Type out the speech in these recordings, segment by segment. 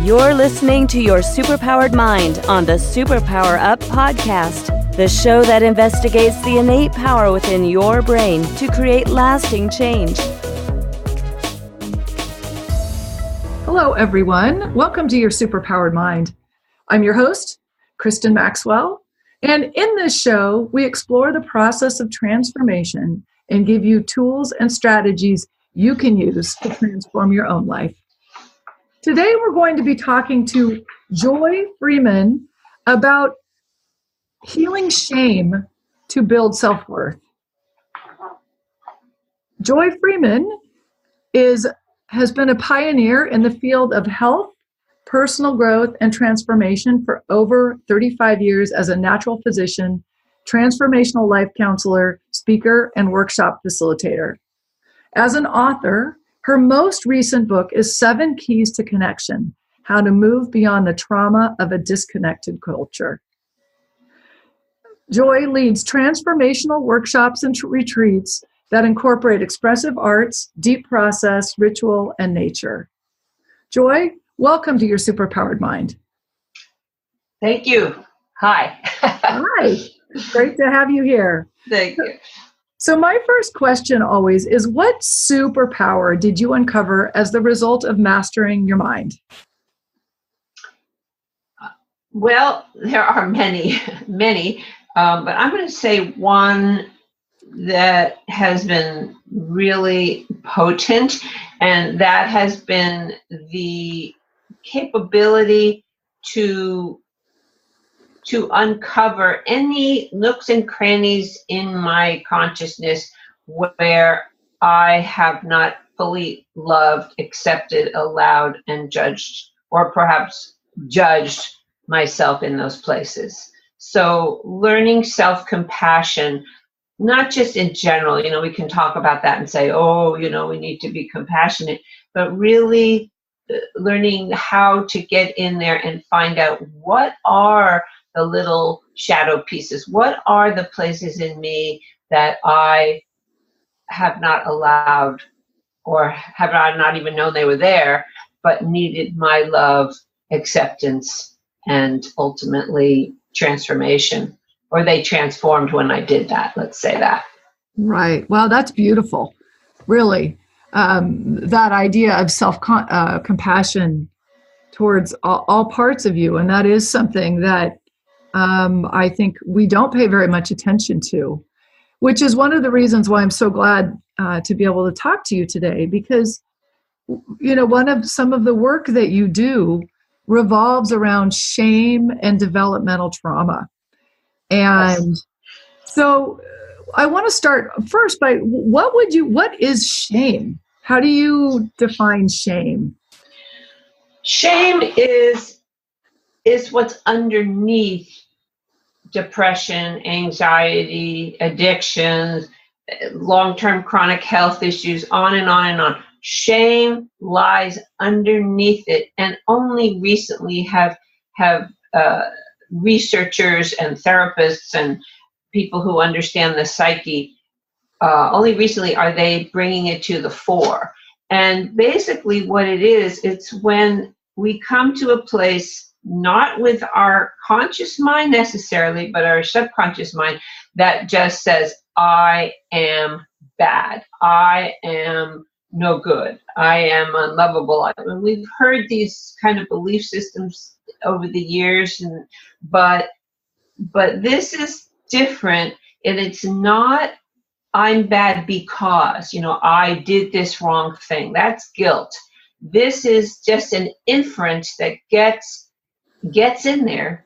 You're listening to Your Superpowered Mind on the Superpower Up podcast, the show that investigates the innate power within your brain to create lasting change. Hello, everyone. Welcome to Your Superpowered Mind. I'm your host, Kristin Maxwell, and in this show, we explore the process of transformation and give you tools and strategies you can use to transform your own life. Today, we're going to be talking to Joy Freeman about healing shame to build self-worth. Joy Freeman has been a pioneer in the field of health, personal growth, and transformation for over 35 years as a natural physician, transformational life counselor, speaker, and workshop facilitator. As an author, her most recent book is 7 Keys to Connection: How to Move Beyond the Trauma of a Disconnected Culture. Joy leads transformational workshops and retreats that incorporate expressive arts, deep process, ritual, and nature. Joy, welcome to Your Superpowered Mind. Thank you. Hi. Hi. Great to have you here. Thank you. So my first question always is, what superpower did you uncover as the result of mastering your mind? Well, there are many, but I'm going to say one that has been really potent, and that has been the capability to uncover any nooks and crannies in my consciousness where I have not fully loved, accepted, allowed, and judged, or perhaps judged myself in those places. So learning self-compassion, not just in general, we can talk about that and say, we need to be compassionate, but really learning how to get in there and find out what are the little shadow pieces, what are the places in me that I have not allowed or have not even known they were there, but needed my love, acceptance, and ultimately transformation. Or they transformed when I did that, let's say that. Right. Well, that's beautiful. Really. That idea of self-compassion towards all parts of you. And that is something that I think we don't pay very much attention to, which is one of the reasons why I'm so glad to be able to talk to you today, because, some of the work that you do revolves around shame and developmental trauma. And so I want to start first by what is shame? How do you define shame? Shame is what's underneath depression, anxiety, addictions, long-term chronic health issues, on and on and on. Shame lies underneath it, and only recently have researchers and therapists and people who understand the psyche, only recently are they bringing it to the fore. And basically what it is, it's when we come to a place, not with our conscious mind necessarily, but our subconscious mind, that just says, I am bad. I am no good. I am unlovable. We've heard these kind of belief systems over the years, but this is different, and it's not I'm bad because, I did this wrong thing. That's guilt. This is just an inference that gets in there,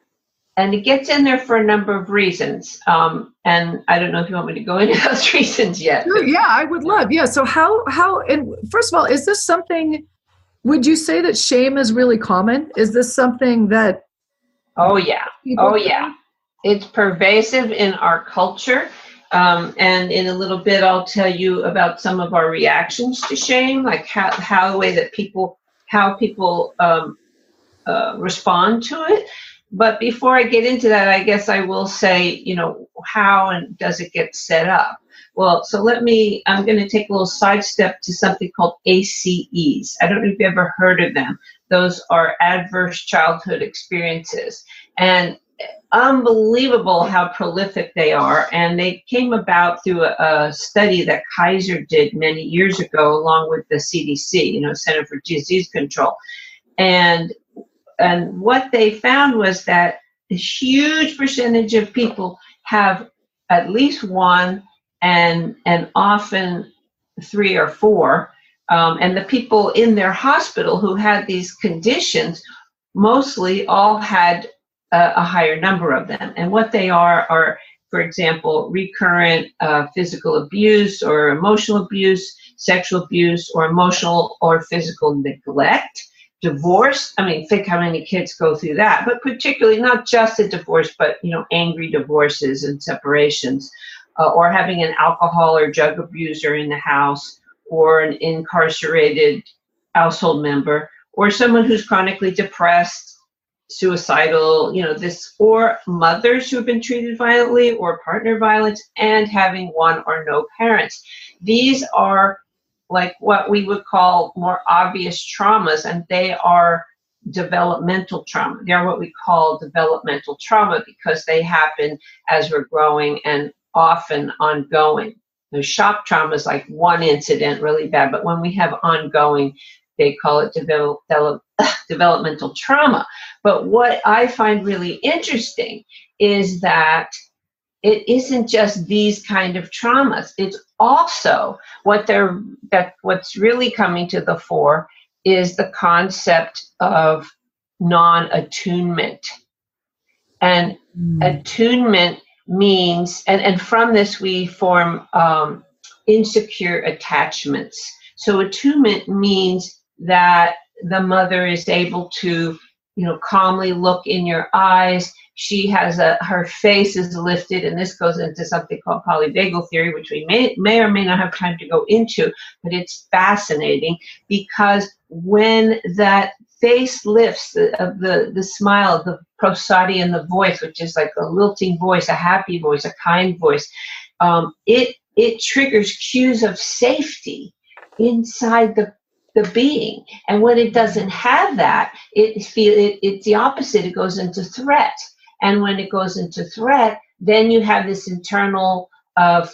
and it gets in there for a number of reasons. And I don't know if you want me to go into those reasons yet. Sure, yeah, I would love. Yeah. So how, and first of all, is this something, would you say that shame is really common? Is this something that? Oh yeah. It's pervasive in our culture. And in a little bit, I'll tell you about some of our reactions to shame, like how the way that people respond to it. But before I get into that, I guess I will say, how and does it get set up? Well, so I'm going to take a little sidestep to something called ACEs. I don't know if you've ever heard of them. Those are adverse childhood experiences. And unbelievable how prolific they are. And they came about through a study that Kaiser did many years ago, along with the CDC, Center for Disease Control. And what they found was that a huge percentage of people have at least one and often 3 or 4. And the people in their hospital who had these conditions mostly all had a higher number of them. And what they are, for example, recurrent physical abuse or emotional abuse, sexual abuse, or emotional or physical neglect, divorce. I mean, think how many kids go through that, but particularly not just a divorce, but, angry divorces and separations, or having an alcohol or drug abuser in the house, or an incarcerated household member, or someone who's chronically depressed, suicidal, or mothers who have been treated violently, or partner violence, and having one or no parents. These are like what we would call more obvious traumas, and they are developmental trauma. They are what we call developmental trauma because they happen as we're growing and often ongoing. The shock trauma is like one incident, really bad, but when we have ongoing, they call it developmental trauma. But what I find really interesting is that it isn't just these kind of traumas. It's also what's really coming to the fore is the concept of non-attunement. And attunement means, and from this we form insecure attachments. So attunement means that the mother is able to, calmly look in your eyes. She has her face is lifted, and this goes into something called polyvagal theory, which we may or may not have time to go into, but it's fascinating because when that face lifts, the smile, the prosody in the voice, which is like a lilting voice, a happy voice, a kind voice, it triggers cues of safety inside the being. And when it doesn't have that, it's the opposite. It goes into threat. And when it goes into threat, then you have this internal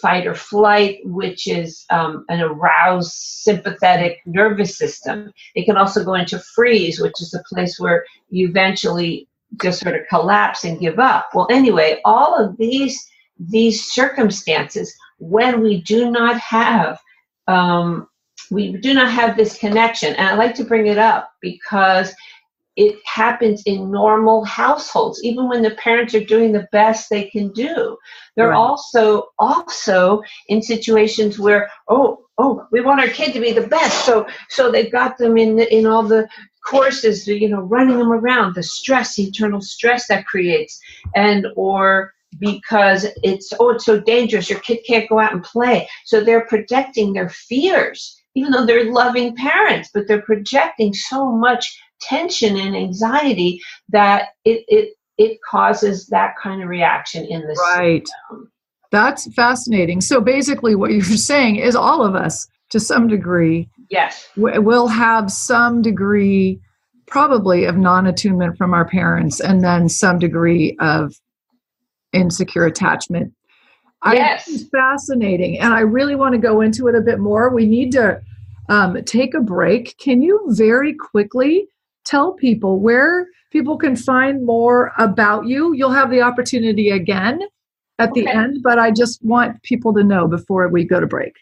fight or flight, which is an aroused sympathetic nervous system. It can also go into freeze, which is a place where you eventually just sort of collapse and give up. Well, anyway, all of these circumstances, when we do not have this connection, and I like to bring it up because it happens in normal households, even when the parents are doing the best they can do. They're Right. also in situations where, we want our kid to be the best. So they've got them in all the courses, running them around, the stress, the internal stress that creates, or because it's so dangerous, your kid can't go out and play. So they're projecting their fears, even though they're loving parents, but they're projecting so much tension and anxiety that it causes that kind of reaction in the Right. system. That's fascinating. So basically what you're saying is all of us, to some degree, Yes. will have some degree probably of non-attunement from our parents, and then some degree of insecure attachment. Yes. It's fascinating, and I really want to go into it a bit more. We need to take a break. Can you very quickly tell people where people can find more about you? You'll have the opportunity again at the end, but I just want people to know before we go to break.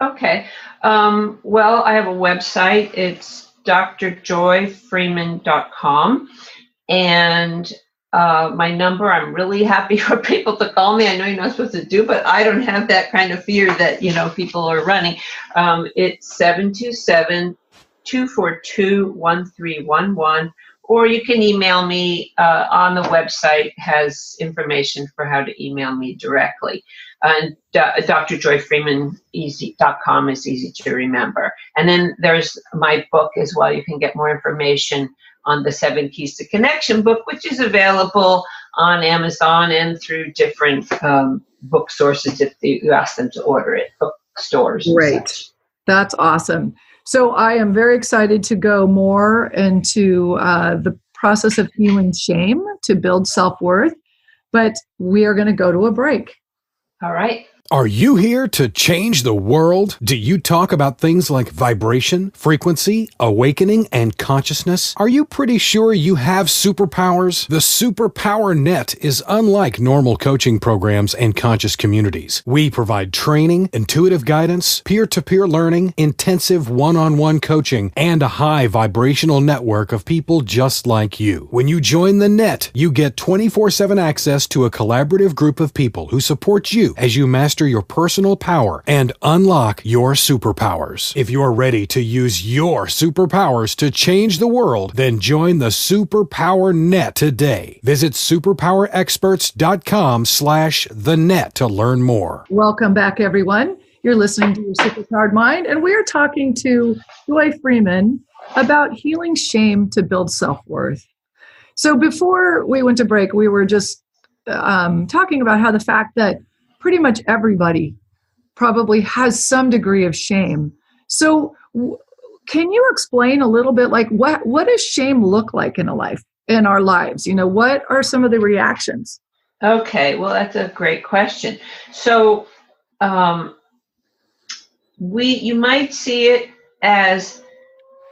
Okay. Well, I have a website. It's drjoyfreeman.com. And my number, I'm really happy for people to call me. I know you're not supposed to do, but I don't have that kind of fear that, people are running. It's 727-242-1311, or you can email me on the website, has information for how to email me directly. And drjoyfreeman.com is easy to remember. And then there's my book as well. You can get more information on the 7 Keys to Connection book, which is available on Amazon and through different book sources if you ask them to order it, bookstores and Great. such. That's awesome. So I am very excited to go more into the process of healing shame to build self-worth, but we are going to go to a break. All right. Are you here to change the world? Do you talk about things like vibration, frequency, awakening, and consciousness? Are you pretty sure you have superpowers? The Superpower Net is unlike normal coaching programs and conscious communities. We provide training, intuitive guidance, peer-to-peer learning, intensive one-on-one coaching, and a high vibrational network of people just like you. When you join the net, you get 24/7 access to a collaborative group of people who support you as you master your personal power and unlock your superpowers. If you're ready to use your superpowers to change the world, then join the Superpower Net today. Visit superpowerexperts.com/the-net to learn more. Welcome back, everyone. You're listening to Your Superpowered Mind, and we're talking to Joy Freeman about healing shame to build self-worth. So before we went to break, we were just talking about how the fact that pretty much everybody probably has some degree of shame. So can you explain a little bit, like what does shame look like in our lives? What are some of the reactions? Okay, well, that's a great question. So you might see it as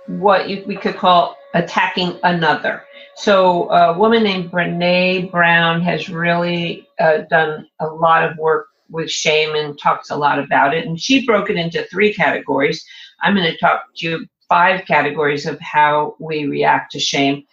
what we could call attacking another. So a woman named Brené Brown has really done a lot of work with shame and talks a lot about it. And she broke it into 3 categories. I'm going to talk to you 5 categories of how we react to shame.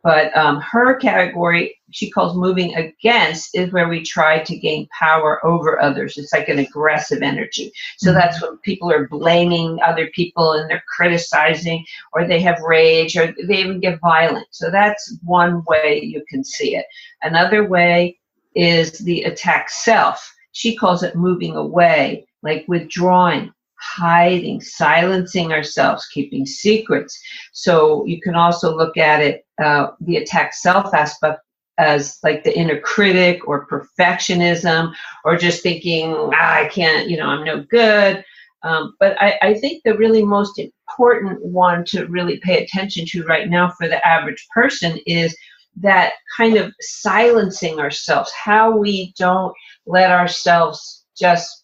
But her category, she calls moving against, is where we try to gain power over others. It's like an aggressive energy. So that's when people are blaming other people and they're criticizing, or they have rage, or they even get violent. So that's one way you can see it. Another way is the attack self. She calls it moving away, like withdrawing, hiding, silencing ourselves, keeping secrets. So you can also look at it, the attack self aspect, as like the inner critic or perfectionism, or just thinking, I can't, I'm no good. But I think the really most important one to really pay attention to right now for the average person is that kind of silencing ourselves, how we don't let ourselves just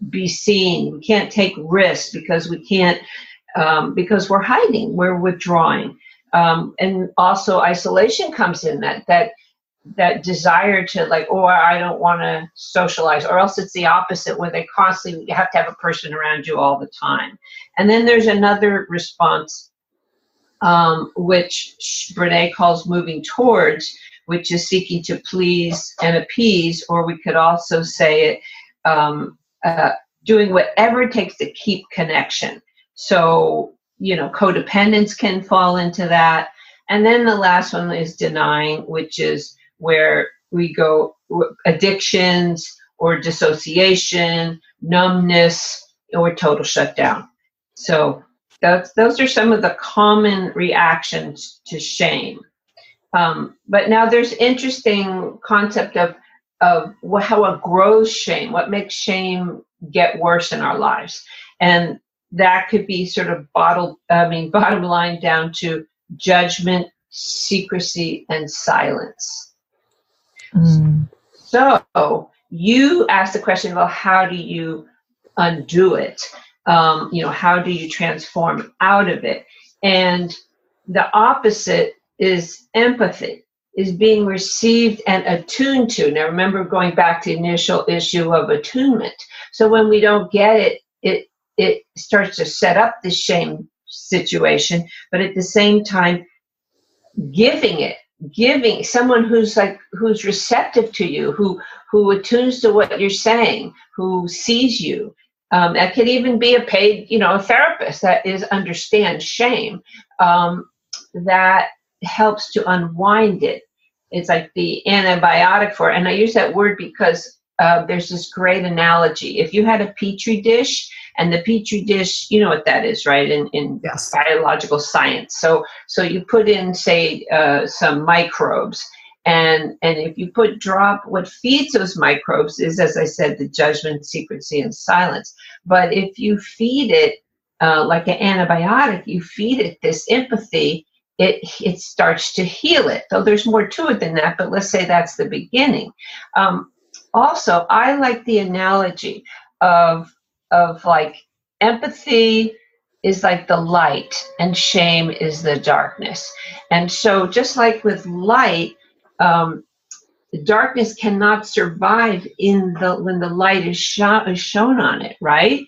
be seen. We can't take risks because we can't, because we're hiding, we're withdrawing. And also isolation comes in, that desire to I don't want to socialize, or else it's the opposite, where you have to have a person around you all the time. And then there's another response, which Brené calls moving towards, which is seeking to please and appease, or we could also say it, doing whatever it takes to keep connection. So, codependence can fall into that. And then the last one is denying, which is where we go addictions or dissociation, numbness, or total shutdown. So those are some of the common reactions to shame. But now there's interesting concept of how it grows shame, what makes shame get worse in our lives. And that could be sort of bottom line down to judgment, secrecy, and silence. So you asked the question about how do you undo it? How do you transform out of it? And the opposite is empathy, is being received and attuned to. Now, remember, going back to the initial issue of attunement. So when we don't get it, it starts to set up the shame situation, but at the same time, giving someone who's receptive to you, who attunes to what you're saying, who sees you. That could even be a paid, a therapist that understands shame. That helps to unwind it. It's like the antibiotic for it. And I use that word because there's this great analogy. If you had a petri dish, and the petri dish, you know what that is, right? In Yes. Biological science. So you put in, say, some microbes, And if you drop, what feeds those microbes is, as I said, the judgment, secrecy, and silence. But if you feed it like an antibiotic, you feed it this empathy, it starts to heal it. Though there's more to it than that, but let's say that's the beginning. Also, I like the analogy of like empathy is like the light and shame is the darkness. And so just like with light, darkness cannot survive when the light is shown on it, right?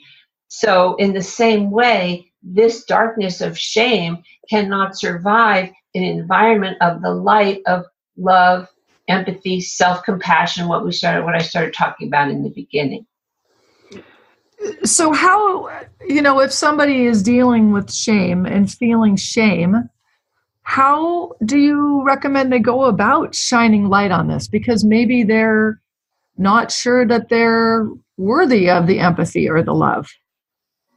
So in the same way, this darkness of shame cannot survive in an environment of the light of love, empathy, self-compassion, what I started talking about in the beginning. So how, if somebody is dealing with shame and feeling shame, how do you recommend they go about shining light on this? Because maybe they're not sure that they're worthy of the empathy or the love.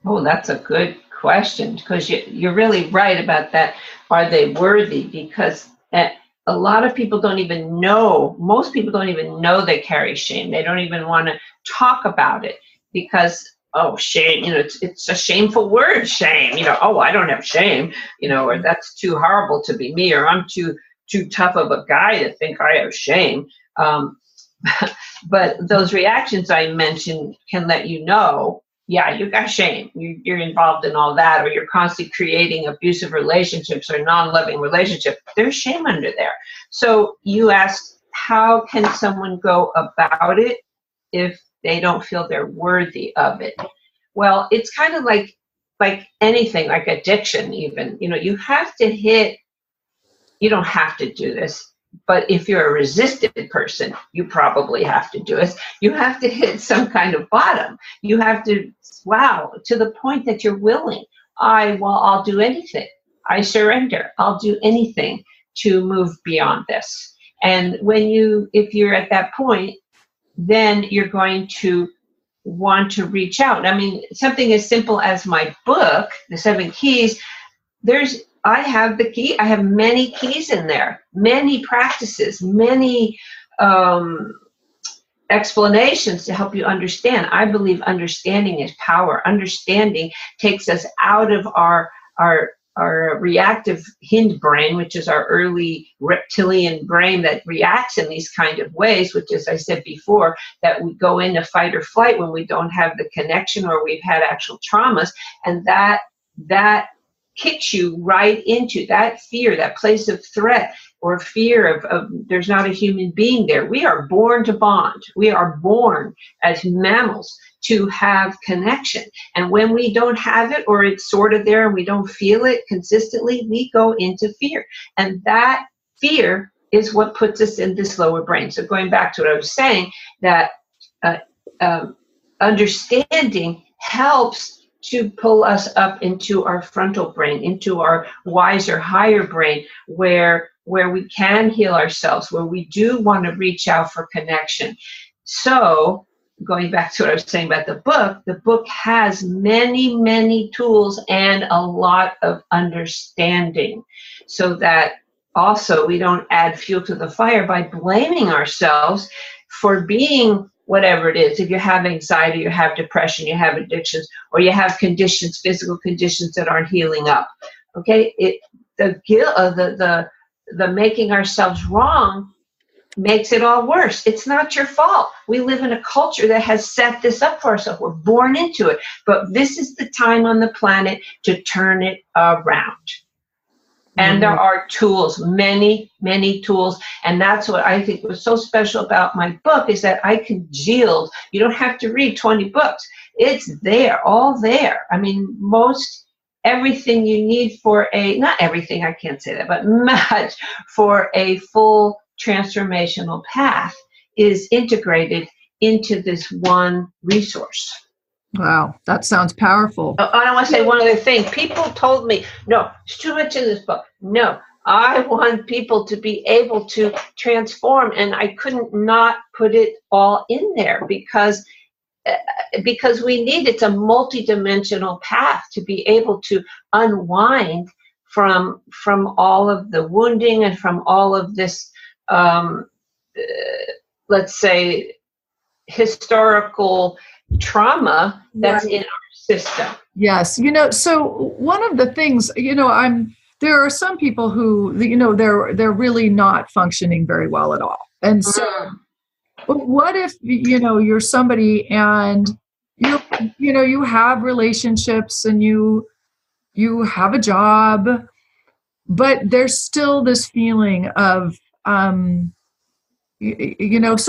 Oh, that's a good question, because you're really right about that. Are they worthy? Because a lot of people don't even know, most people don't even know they carry shame. They don't even want to talk about it because, oh, shame, it's a shameful word, shame, oh, I don't have shame, or that's too horrible to be me, or I'm too tough of a guy to think I have shame. But those reactions I mentioned can let you know, yeah, you got shame. You're involved in all that, or you're constantly creating abusive relationships or non-loving relationships. There's shame under there. So you ask, how can someone go about it if they don't feel they're worthy of it? Well, it's kind of like anything, like addiction even. You have to hit, you don't have to do this, but if you're a resistant person, you probably have to do it. You have to hit some kind of bottom. You have to, to the point that you're willing. I'll do anything. I surrender. I'll do anything to move beyond this. And if you're at that point, then you're going to want to reach out. I mean, something as simple as my book, The 7 Keys, I have the key. I have many keys in there, many practices, many explanations to help you understand. I believe understanding is power. Understanding takes us out of our reactive hindbrain, which is our early reptilian brain that reacts in these kind of ways, which, as I said before, that we go into fight or flight when we don't have the connection or we've had actual traumas, and that kicks you right into that fear, that place of threat or fear of there's not a human being there. We are born to bond. We are born as mammals to have connection. And when we don't have it, or it's sort of there and we don't feel it consistently, we go into fear. And that fear is what puts us in this lower brain. So going back to what I was saying, that understanding helps to pull us up into our frontal brain, into our wiser, higher brain, where we can heal ourselves, where we do want to reach out for connection. So going back to what I was saying about the book has many, many tools and a lot of understanding, so that also we don't add fuel to the fire by blaming ourselves for being whatever it is. If you have anxiety, you have depression, you have addictions, or you have conditions, physical conditions that aren't healing up. Okay, the guilt, the making ourselves wrong makes it all worse. It's not your fault. We live in a culture that has set this up for ourselves. We're born into it, but this is the time on the planet to turn it around. And there are tools, many, many tools. And that's what I think was so special about my book, is that I congealed. You don't have to read 20 books. It's there, all there. I mean, everything you need for not everything, I can't say that, but much for a full transformational path is integrated into this one resource. Wow, that sounds powerful. I want to say one other thing. People told me, no, it's too much in this book. No, I want people to be able to transform, and I couldn't not put it all in there because we need, it's a multidimensional path to be able to unwind from all of the wounding and from all of this let's say, historical trauma that's in our system. Yes. So one of the things, there are some people who, they're really not functioning very well at all. And so, but what if, you're somebody and you have relationships and you have a job, but there's still this feeling of, so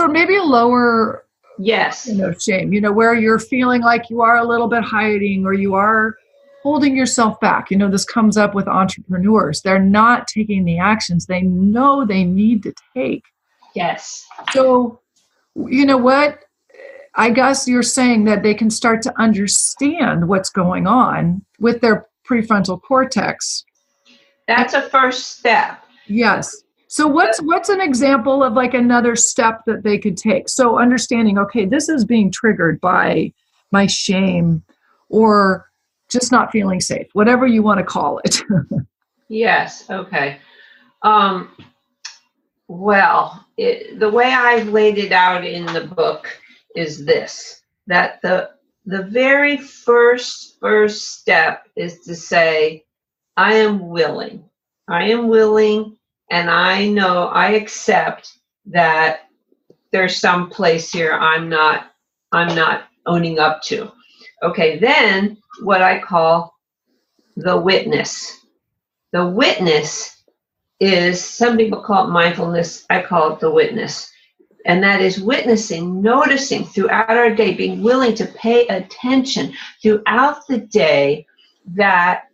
maybe a lower, yes, shame, where you're feeling like you are a little bit hiding or you are holding yourself back. This comes up with entrepreneurs. They're not taking the actions they know they need to take. Yes. So, what? I guess you're saying that they can start to understand what's going on with their prefrontal cortex. That's a first step. Yes. So what's an example of like another step that they could take? So understanding, okay, this is being triggered by my shame or just not feeling safe, whatever you want to call it. Yes. Okay. Well, the way I've laid it out in the book is this, that the very first step is to say, I am willing, and I know, I accept that there's some place here I'm not owning up to. Okay, then what I call the witness. The witness is, some people call it mindfulness, I call it the witness. And that is witnessing, noticing throughout our day, being willing to pay attention throughout the day that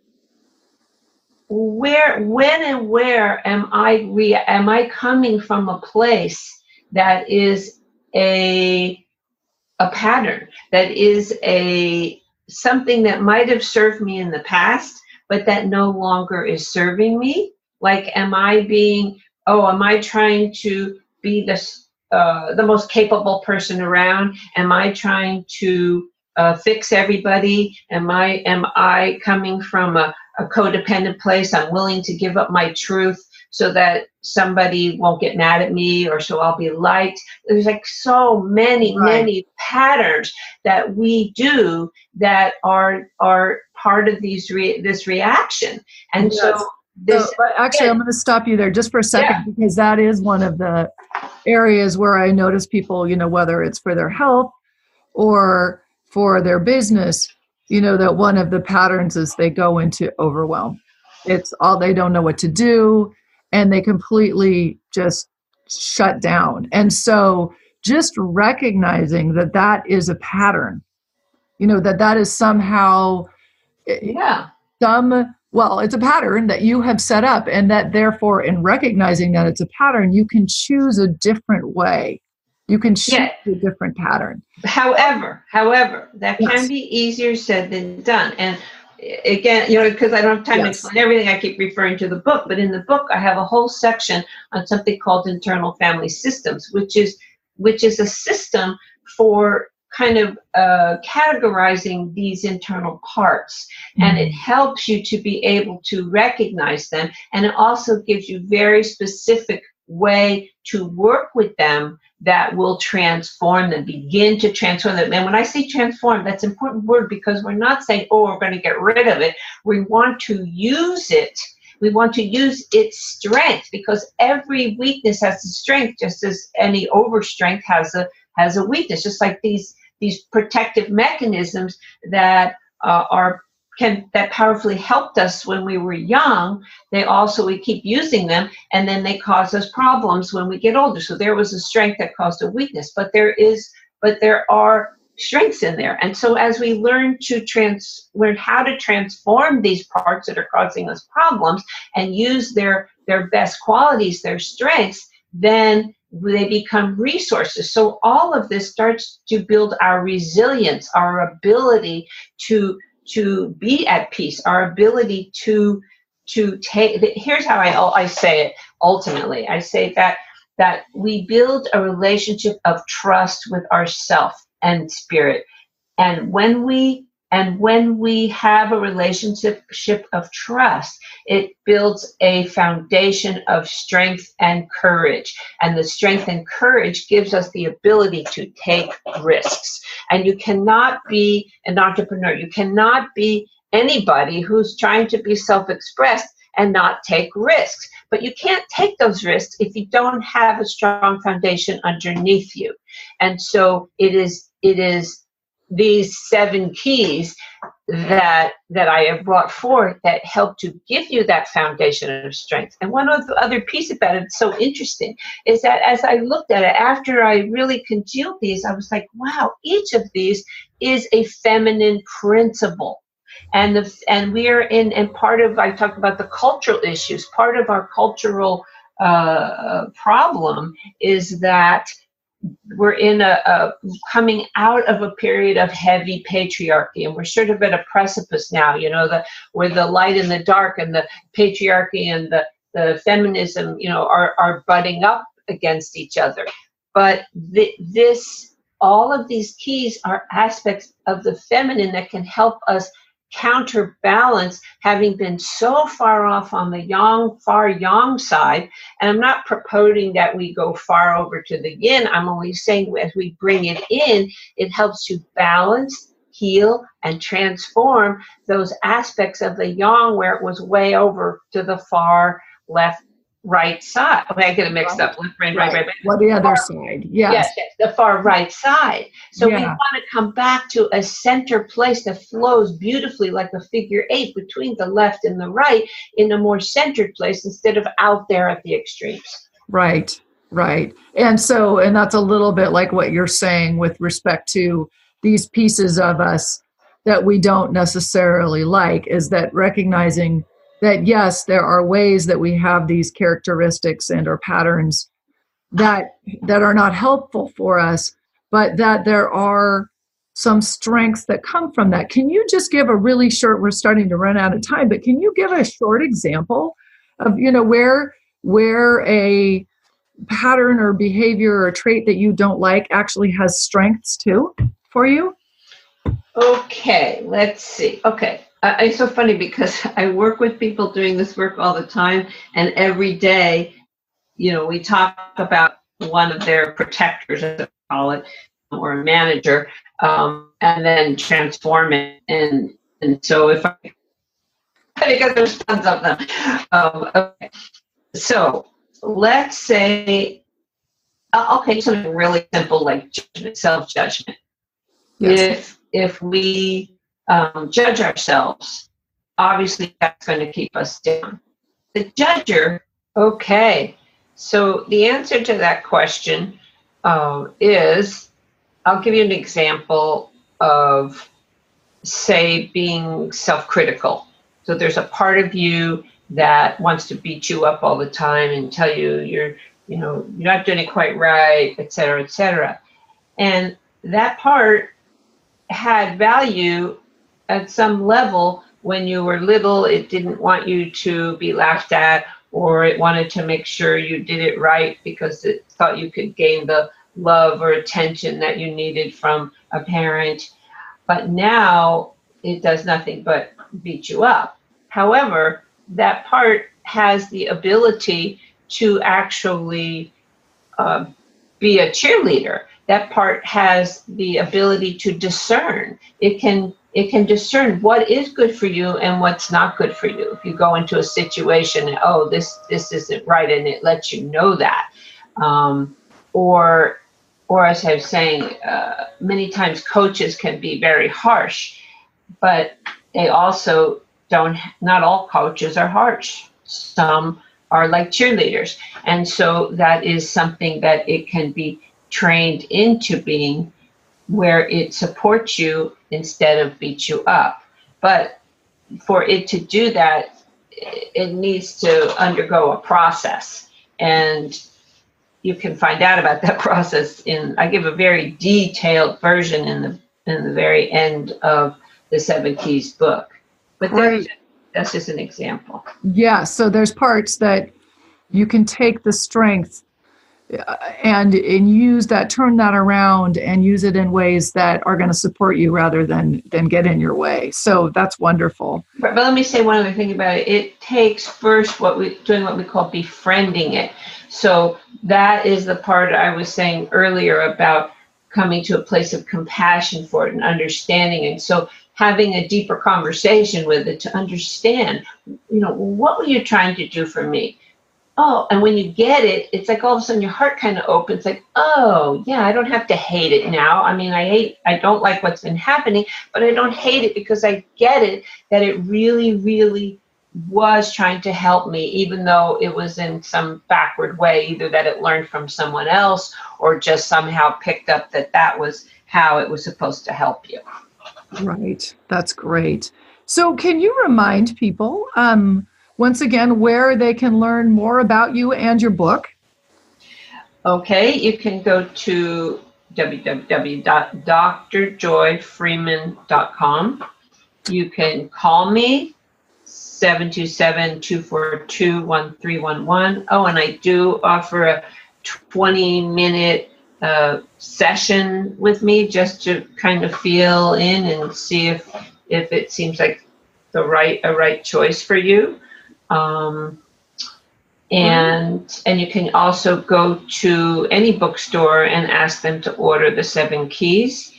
when and where am I coming from a place that is a pattern, that is something that might have served me in the past, but that no longer is serving me? Like, am I trying to be the most capable person around? Am I trying to fix everybody? Am I coming from a codependent place? I'm willing to give up my truth so that somebody won't get mad at me, or so I'll be liked. There's like so many patterns that we do that are part of this reaction. And yes. Actually, I'm going to stop you there just for a second, because that is one of the areas where I notice people, whether it's for their health or for their business, that one of the patterns is they go into overwhelm. It's all, they don't know what to do, and they completely just shut down. And so just recognizing that is a pattern, that is somehow, it's a pattern that you have set up, and that therefore, in recognizing that it's a pattern, you can choose a different way. You can choose a different pattern. However, that can be easier said than done. And again, because I don't have time to explain everything, I keep referring to the book. But in the book, I have a whole section on something called internal family systems, which is a system for kind of categorizing these internal parts. And it helps you to be able to recognize them. And it also gives you very specific way to work with them that will transform them, begin to transform them. And when I say transform, that's an important word, because we're not saying, we're going to get rid of it. We want to use it. We want to use its strength, because every weakness has a strength, just as any overstrength has a weakness. Just like these protective mechanisms that that powerfully helped us when we were young, we keep using them, and then they cause us problems when we get older. So there was a strength that caused a weakness, but there are strengths in there. And so as we learn how to transform these parts that are causing us problems and use their best qualities, their strengths, then they become resources. So all of this starts to build our resilience, our ability to be at peace, our ability to take. Here's how I say it. Ultimately, I say that we build a relationship of trust with ourself and spirit, and when we And when we have a relationship of trust, it builds a foundation of strength and courage. And the strength and courage gives us the ability to take risks. And you cannot be an entrepreneur. You cannot be anybody who's trying to be self-expressed and not take risks. But you can't take those risks if you don't have a strong foundation underneath you. And so it is these 7 keys that I have brought forth that help to give you that foundation of strength. And one of the other piece about it, so interesting, is that as I looked at it, after I really congealed these, I was like, wow, each of these is a feminine principle. And we are and part of, I talked about the cultural issues, part of our cultural problem is that we're in a coming out of a period of heavy patriarchy, and we're sort of at a precipice now, where the light and the dark and the patriarchy and the feminism, are butting up against each other. But all of these keys are aspects of the feminine that can help us counterbalance having been so far off on the far yang side. And I'm not proposing that we go far over to the yin. I'm only saying as we bring it in, it helps to balance, heal, and transform those aspects of the yang where it was way over to the far left, right side. Okay, I get it mixed up. Left, right. Well, the other side. Yes, the far right side. So we want to come back to a center place that flows beautifully like a figure 8 between the left and the right in a more centered place instead of out there at the extremes. Right. And that's a little bit like what you're saying with respect to these pieces of us that we don't necessarily like, is that recognizing that, yes, there are ways that we have these characteristics and or patterns that are not helpful for us, but that there are some strengths that come from that. Can you just give a really short, we're starting to run out of time, but can you give a short example of, where a pattern or behavior or trait that you don't like actually has strengths too for you? Okay, let's see. Okay. It's so funny because I work with people doing this work all the time, and every day, we talk about one of their protectors, as I call it, or a manager, and then transform it. And so because there's tons of them. Okay. So let's say, something really simple like judgment, self-judgment. Yes. If we judge ourselves, obviously that's going to keep us down. The judger, okay. So the answer to that question is, I'll give you an example of, say, being self-critical. So there's a part of you that wants to beat you up all the time and tell you you're not doing it quite right, et cetera, et cetera. And that part had value at some level when you were little. It didn't want you to be laughed at, or it wanted to make sure you did it right because it thought you could gain the love or attention that you needed from a parent. But now it does nothing but beat you up. However, that part has the ability to actually be a cheerleader. That part has the ability to discern. It can discern what is good for you and what's not good for you. If you go into a situation and, oh, this isn't right, and it lets you know that. Or as I was saying, many times coaches can be very harsh, but they also not all coaches are harsh. Some are like cheerleaders. And so that is something that it can be trained into being, where it supports you instead of beat you up. But for it to do that, it needs to undergo a process. And you can find out about that process I give a very detailed version in the very end of the 7 Keys book. But that's just an example. Yeah, so there's parts that you can take the strength and use that, turn that around and use it in ways that are going to support you rather than get in your way. So that's wonderful. But let me say one other thing about it. It takes first doing what we call befriending it. So that is the part I was saying earlier about coming to a place of compassion for it and understanding. And so having a deeper conversation with it to understand, what were you trying to do for me? Oh, and when you get it, it's like all of a sudden your heart kind of opens, like, oh, yeah, I don't have to hate it now. I mean, I don't like what's been happening, but I don't hate it because I get it, that it really, really was trying to help me, even though it was in some backward way, either that it learned from someone else or just somehow picked up that was how it was supposed to help you. Right. That's great. So can you remind people, once again, where they can learn more about you and your book? Okay, you can go to www.drjoyfreeman.com. You can call me, 727-242-1311. Oh, and I do offer a 20-minute session with me just to kind of feel in and see if it seems like a right choice for you. And you can also go to any bookstore and ask them to order the 7 Keys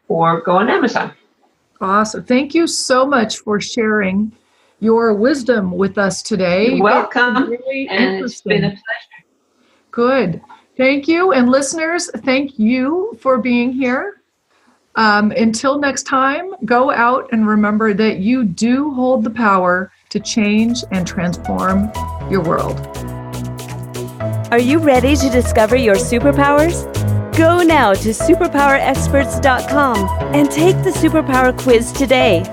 or go on Amazon. Awesome. Thank you so much for sharing your wisdom with us today. You're welcome. Really and it's been a pleasure. Good. Thank you. And listeners, thank you for being here. Until next time, go out and remember that you do hold the power to change and transform your world. Are you ready to discover your superpowers? Go now to superpowerexperts.com and take the superpower quiz today.